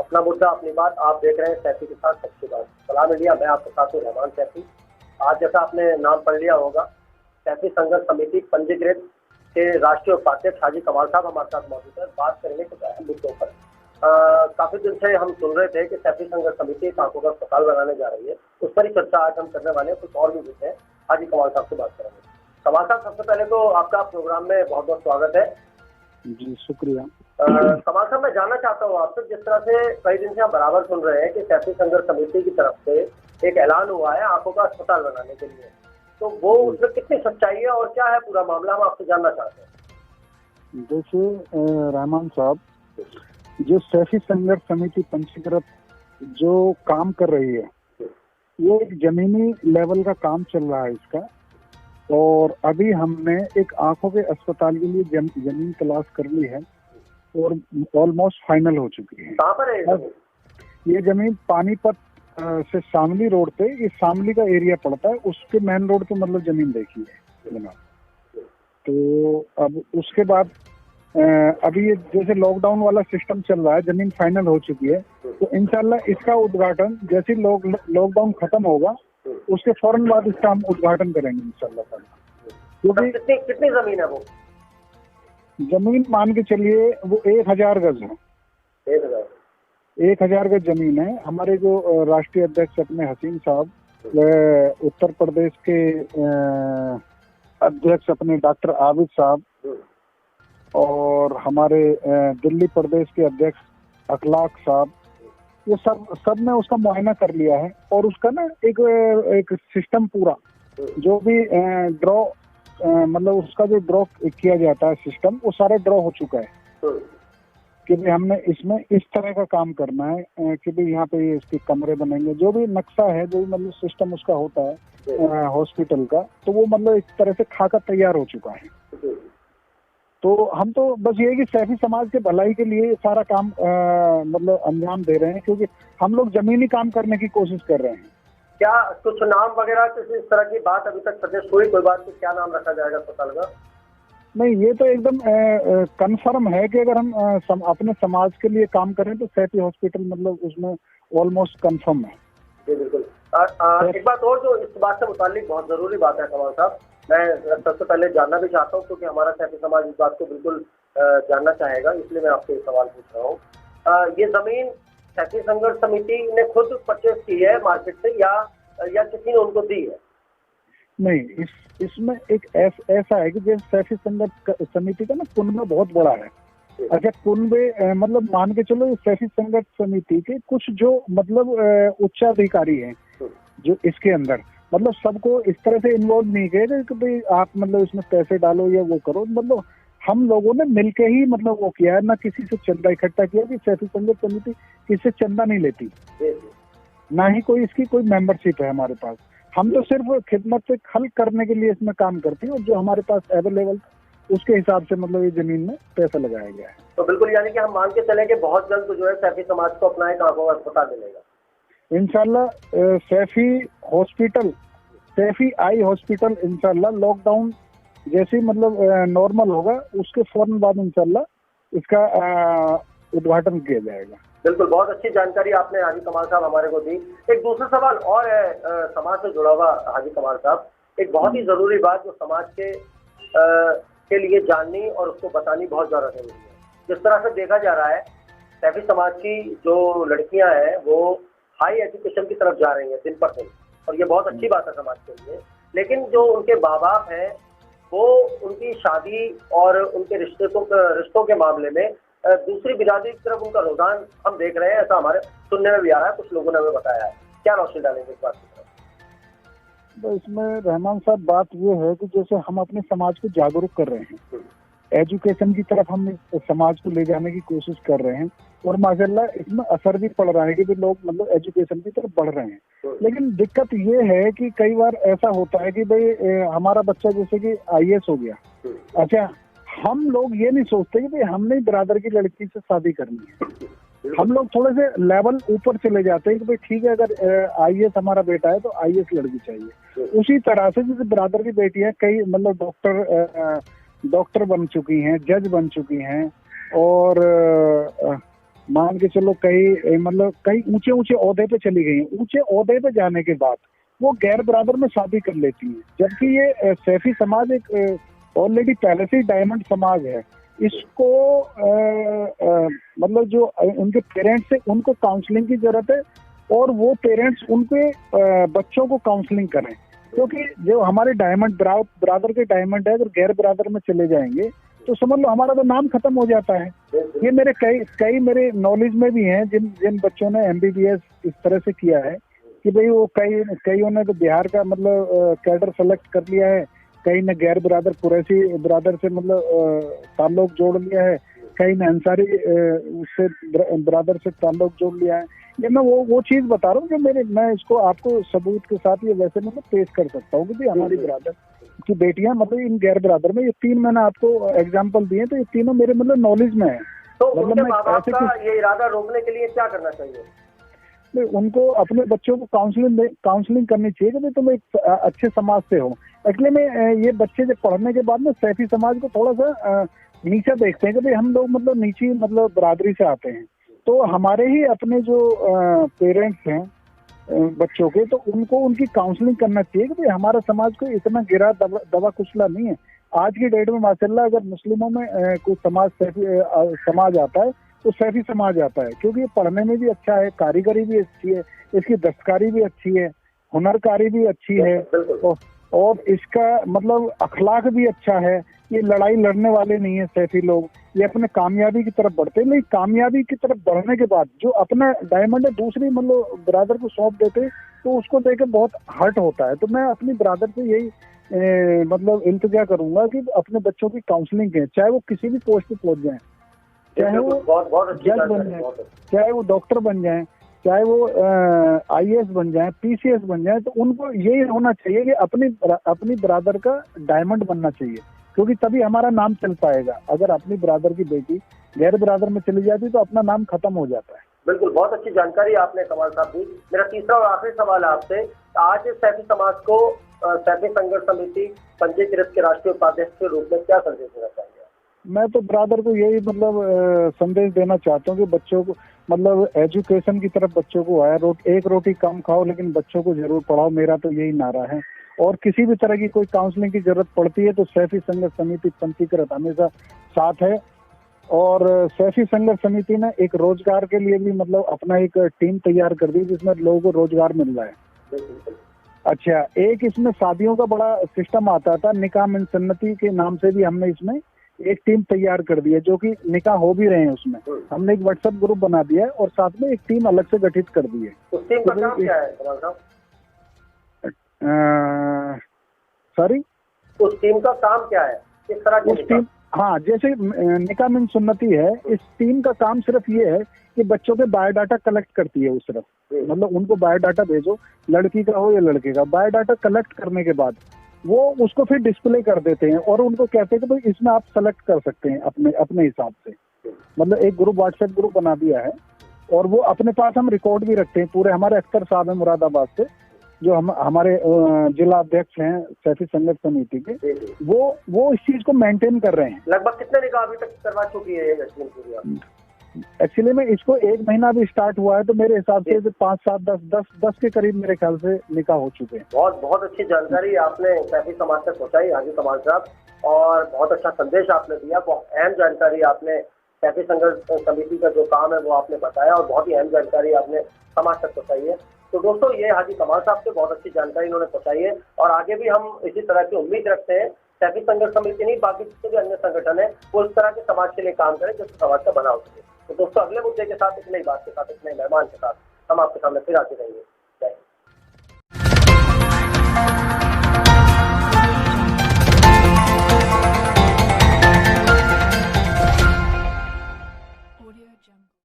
अपना मुद्दा अपनी बात। आप देख रहे हैं सैफी के साथ सबकी बात। सलाम इंडिया, मैं आपके साथ हूँ रहमान सैफी। आज जैसा आपने नाम पढ़ लिया होगा, सैफी संघर्ष समिति पंजीकृत के राष्ट्रीय उपाध्यक्ष हाजी कमाल साहब हमारे साथ मौजूद है। बात करेंगे कुछ अहम मुद्दों पर। काफी दिन से हम सुन रहे थे कि सैफी संघर्ष समिति आंखों का अस्पताल बनाने जा रही है, उस पर ही चर्चा आज हम करने वाले हैं। कुछ और भी मुद्दे हैं, हाजी कमाल साहब से बात करेंगे। कमाल साहब, सबसे पहले तो आपका प्रोग्राम में बहुत बहुत स्वागत है। जी शुक्रिया। कमाल साहब, मैं जानना चाहता हूँ आपसे, जिस तरह से कई दिन से हम बराबर सुन रहे हैं कि सैफी संघर्ष समिति की तरफ से एक ऐलान हुआ है आंखों का अस्पताल बनाने के लिए, तो वो उसमें कितनी सच्चाई है और क्या है पूरा मामला, हम आपसे जानना चाहते हैं। जैसे रहमान साहब, जो सैफी संघर्ष समिति पंजीकृत जो काम कर रही है, ये एक जमीनी लेवल का काम चल रहा है इसका। और अभी हमने एक आंखों के अस्पताल के लिए जमीन तलाश कर ली है और ऑलमोस्ट फाइनल हो चुकी है। कहाँ पर है ये जमीन? पानीपत से शामली रोड पे, ये शामली का एरिया पड़ता है, उसके मेन रोड पे मतलब जमीन देखी है जनाब। तो अब उसके बाद अभी ये जैसे लॉकडाउन वाला सिस्टम चल रहा है, जमीन फाइनल हो चुकी है, तो इंशाल्लाह इसका उद्घाटन जैसे लॉकडाउन खत्म होगा उसके फौरन बाद इसका हम उद्घाटन करेंगे इंशाल्लाह। क्योंकि कितनी जमीन है वो? जमीन मान के चलिए वो 1000 गज है। 1000 गज जमीन है। हमारे जो राष्ट्रीय अध्यक्ष अपने हसीन साहब, उत्तर प्रदेश के अध्यक्ष अपने डॉक्टर आबिद साहब, और हमारे दिल्ली प्रदेश के अध्यक्ष अखलाक साहब, ये सब ने उसका मुआयना कर लिया है। और उसका ना एक सिस्टम पूरा जो भी ड्रॉ मतलब उसका जो ड्रॉ किया जाता है सिस्टम, वो सारे ड्रॉ हो चुका है कि भाई हमने इसमें इस तरह का काम करना है कि भाई यहाँ पे इसके कमरे बनेंगे, जो भी नक्शा है, जो भी मतलब सिस्टम उसका होता है हॉस्पिटल का, तो वो मतलब इस तरह से खाका तैयार हो चुका है। तो हम तो बस ये कि सैफी समाज के भलाई के लिए सारा काम मतलब अंजाम दे रहे हैं, क्योंकि हम लोग जमीनी काम करने की कोशिश कर रहे हैं। क्या कुछ नाम वगैरह किसी इस तरह की बात अभी तक सजेस्ट हुई? कोई बात, क्या नाम रखा जाएगा अस्पताल का? नहीं, ये तो एकदम कंफर्म है कि अगर हम अपने समाज के लिए काम करें तो सैफी हॉस्पिटल मतलब उसमें ऑलमोस्ट कंफर्म है। जी बिल्कुल। एक बात और जो इस बात से मुताल्लिक बहुत जरूरी बात है कमाल साहब, मैं सबसे पहले जानना भी चाहता हूँ, क्योंकि हमारा सैफी समाज इस बात को बिल्कुल जानना चाहेगा, इसलिए मैं आपसे सवाल पूछ रहा हूँ। ये जमीन सैफी संघर्ष समिति ने खुद परचेज की है मार्केट से या किसी ने उनको दी है? नहीं, इसमें एक ऐसा है कि जैसे सैफी संघर्ष समिति का ना कुनबा बहुत बड़ा है। अच्छा, कुनबे मतलब मान के चलो सैफी संघर्ष समिति के कुछ जो मतलब उच्चाधिकारी हैं जो इसके अंदर, मतलब सबको इस तरह से इन्वॉल्व नहीं किया कि भाई आप मतलब इसमें पैसे डालो या वो करो। मतलब हम लोगों ने मिलके ही मतलब वो किया है, ना किसी से चंदा इकट्ठा किया कि सैफी संघर्ष समिति किसी से चंदा नहीं लेती, ना ही कोई इसकी कोई मेंबरशिप है हमारे पास। हम तो सिर्फ खिदमत से हल करने के लिए इसमें काम करते हैं, और जो हमारे पास अवेलेबल उसके हिसाब से मतलब ये जमीन में पैसा लगाया गया है। तो बिल्कुल, यानी कि हम मान के चले कि बहुत जल्द जो है सैफी समाज को अपना एक आंखों का अस्पताल मिलेगा इंशाल्लाह। Saifee hospital, Saifee eye hospital इंशाल्लाह लॉकडाउन जैसे मतलब नॉर्मल होगा उसके फौरन बाद इंशाल्लाह इसका उद्घाटन किया जाएगा। बिल्कुल, बहुत अच्छी जानकारी आपने हाजी कमाल साहब हमारे को दी। एक दूसरा सवाल और है समाज से जुड़ा हुआ हाजी कमाल साहब, एक बहुत ही जरूरी बात जो समाज के लिए जाननी और उसको बतानी बहुत ज्यादा जरूरी है। जिस तरह से देखा जा रहा है, सैफी समाज की जो लड़कियां हैं वो हाई एजुकेशन की तरफ जा रही हैं दिन पर दिन, और ये बहुत अच्छी बात है समाज के लिए। लेकिन जो उनके माँ बाप हैं वो उनकी शादी और उनके रिश्तों के मामले में दूसरी बिरादरी की तरफ उनका रुझान हम देख रहे हैं। ऐसा हमारे सुनने में भी आ रहा है, कुछ लोगों ने हमें बताया है। क्या रोशनी डालेंगे इस बात की तरफ? तो इसमें रहमान साहब बात ये है कि जैसे हम अपने समाज को जागरूक कर रहे हैं, एजुकेशन की तरफ हम समाज को ले जाने की कोशिश कर रहे हैं, और माशाल्लाह इसमें असर भी पड़ रहा है कि भी लोग मतलब एजुकेशन की तरफ बढ़ रहे हैं। लेकिन दिक्कत ये है कि कई बार ऐसा होता है कि भाई हमारा बच्चा जैसे कि IAS हो गया, अच्छा हम लोग ये नहीं सोचते कि भाई हमने बरादर की लड़की से शादी करनी है। हम लोग थोड़े से लेवल ऊपर चले जाते हैं कि भाई ठीक है, अगर IAS हमारा बेटा है तो IAS लड़की चाहिए। उसी तरह से जैसे बरादर की बेटियां कई मतलब डॉक्टर बन चुकी हैं, जज बन चुकी हैं, और मान के चलो कई मतलब कई ऊंचे ऊंचे ओहदे पे चली गई हैं। ऊंचे ओहदे पे जाने के बाद वो गैर बरादर में शादी कर लेती हैं, जबकि ये सैफी समाज एक ऑलरेडी पहले से ही डायमंड समाज है। इसको मतलब जो उनके पेरेंट्स है उनको काउंसलिंग की जरूरत है, और वो पेरेंट्स उनके बच्चों को काउंसलिंग करें, क्योंकि जो हमारे डायमंड ब्रादर के डायमंड है अगर गैर ब्रादर में चले जाएंगे तो समझ लो हमारा तो नाम खत्म हो जाता है। ये मेरे कई मेरे नॉलेज में भी हैं जिन बच्चों ने एमबीबीएस इस तरह से किया है कि भाई वो कईयों ने तो बिहार का मतलब कैडर सेलेक्ट कर लिया है, कई ने गैर ब्रादर कुरैशी ब्रादर से मतलब ताल्लुक जोड़ लिया है, कई ने अंसारी उससे ब्रादर से ताल्लुक जोड़ लिया है। ये मैं वो चीज बता रहा हूँ जो मैं इसको आपको सबूत के साथ ये वैसे मतलब पेश कर सकता हूँ कि भाई हमारी ब्रादर की बेटियां मतलब इन गैर ब्रादर में, ये 3 मैंने आपको एग्जांपल दिए तो ये तीनों मेरे मतलब नॉलेज में है। तो मतलब उनके माँ बाप का ये इरादा रोकने के लिए क्या करना चाहिए? उनको अपने बच्चों को काउंसलिंग करनी चाहिए कि भाई तुम एक अच्छे समाज से हो। एक्चुअली में ये बच्चे जब पढ़ने के बाद में सैफी समाज को थोड़ा सा नीचा देखते हैं कि भाई हम लोग मतलब नीची मतलब बरादरी से आते हैं, तो हमारे ही अपने जो पेरेंट्स हैं बच्चों के, तो उनको उनकी काउंसलिंग करना चाहिए कि भाई हमारा समाज को इतना गिरा दबा कुचला नहीं है। आज की डेट में माशाल्लाह अगर मुस्लिमों में कोई समाज आता है तो सैफी समाज आता है, क्योंकि ये पढ़ने में भी अच्छा है, कारीगरी भी अच्छी है, इसकी दस्तकारी भी अच्छी है, हुनरकारी भी अच्छी है, और इसका मतलब अखलाक भी अच्छा है। ये लड़ाई लड़ने वाले नहीं है सैफी लोग, ये अपने कामयाबी की तरफ बढ़ते हैं। नहीं, कामयाबी की तरफ बढ़ने के बाद जो अपना डायमंड है दूसरी मतलब ब्रादर को सौंप देते तो उसको देख के बहुत हर्ट होता है। तो मैं अपनी ब्रादर से यही मतलब इल्तिजा करूंगा कि अपने बच्चों की काउंसलिंग करें, चाहे वो किसी भी पोस्ट पे पहुंच जाए, चाहे वो जज बन जाए, चाहे वो डॉक्टर बन जाए, चाहे वो आईएएस बन जाए, पीसीएस बन जाए, तो उनको यही होना चाहिए कि अपनी ब्रादर का डायमंड बनना चाहिए, क्योंकि तभी हमारा नाम चल पाएगा। अगर अपनी ब्रादर की बेटी गैर ब्रादर में चली जाती तो अपना नाम खत्म हो जाता है। बिल्कुल, बहुत अच्छी जानकारी आपने कमाल साहब दी। मेरा तीसरा और आखिरी सवाल है आपसे, आज सैफी समाज को सैफी संघर्ष समिति पंजीकृत के राष्ट्रीय उपाध्यक्ष के रूप में क्या संदेश देना चाहिए? मैं तो ब्रादर को यही मतलब संदेश देना चाहता हूँ कि बच्चों को मतलब एजुकेशन की तरफ बच्चों को आया, एक रोटी कम खाओ लेकिन बच्चों को जरूर पढ़ाओ, मेरा तो यही नारा है। और किसी भी तरह की कोई काउंसलिंग की जरूरत पड़ती है तो सैफी संघर्ष समिति पंजीकृत हमेशा साथ है। और सैफी संघर्ष समिति ने एक रोजगार के लिए भी मतलब अपना एक टीम तैयार कर दी जिसमें लोगों को रोजगार मिल रहा है। अच्छा, एक इसमें शादियों का बड़ा सिस्टम आता था, निकाह मिन सुन्नती के नाम से भी हमने इसमें एक टीम तैयार कर दी है, जो कि निकाह हो भी रहे हैं। उसमें हमने एक व्हाट्सएप ग्रुप बना दिया है और साथ में एक टीम अलग से गठित कर दी है। उस टीम का काम क्या है कमाल साहब? सॉरी, उस टीम का काम क्या है, किस तरह की टीम? हाँ, जैसे निकाह मिन सुन्नती है, इस टीम का काम सिर्फ ये है कि बच्चों के बायोडाटा कलेक्ट करती है। वो सिर्फ मतलब उनको बायोडाटा भेजो, लड़की का हो या लड़के का, बायोडाटा कलेक्ट करने के बाद वो उसको फिर डिस्प्ले कर देते हैं और उनको कहते हैं कि भाई इसमें आप सेलेक्ट कर सकते हैं अपने हिसाब से। मतलब एक ग्रुप व्हाट्सएप ग्रुप बना दिया है और वो अपने पास हम रिकॉर्ड भी रखते हैं पूरे। हमारे अख्तर साहब है मुरादाबाद से, जो हमारे जिला अध्यक्ष हैं सैफी संघर्ष समिति के, वो इस चीज को मेंटेन कर रहे हैं। लगभग कितने निकाह अभी तक करवा चुकी है ये टीम? एक्चुअली में इसको 1 महीना भी स्टार्ट हुआ है तो मेरे हिसाब से 5, 7, 10 के करीब मेरे ख्याल से निकाह हो चुके हैं। बहुत अच्छी जानकारी आपने सैफी समाज तक पहुंचाई हाजी कमाल साहब, और बहुत अच्छा संदेश आपने दिया। बहुत अहम जानकारी आपने सैफी संघर्ष समिति का जो काम है वो आपने बताया और बहुत ही अहम जानकारी आपने समाज तक पहुंचाई है। तो दोस्तों, ये हाजी कमाल साहब से बहुत अच्छी जानकारी इन्होंने पहुंचाई है और आगे भी हम इसी तरह की उम्मीद रखते हैं सैफी संघर्ष समिति नहीं, बाकी जितने भी अन्य संगठन है वो इस तरह के समाज के लिए काम करें जिससे समाज का बना हो सके। तो दोस्तों, अगले मुद्दे के साथ, एक नई बात के साथ, एक नए मेहमान के साथ हम आपके सामने फिर आते रहेंगे।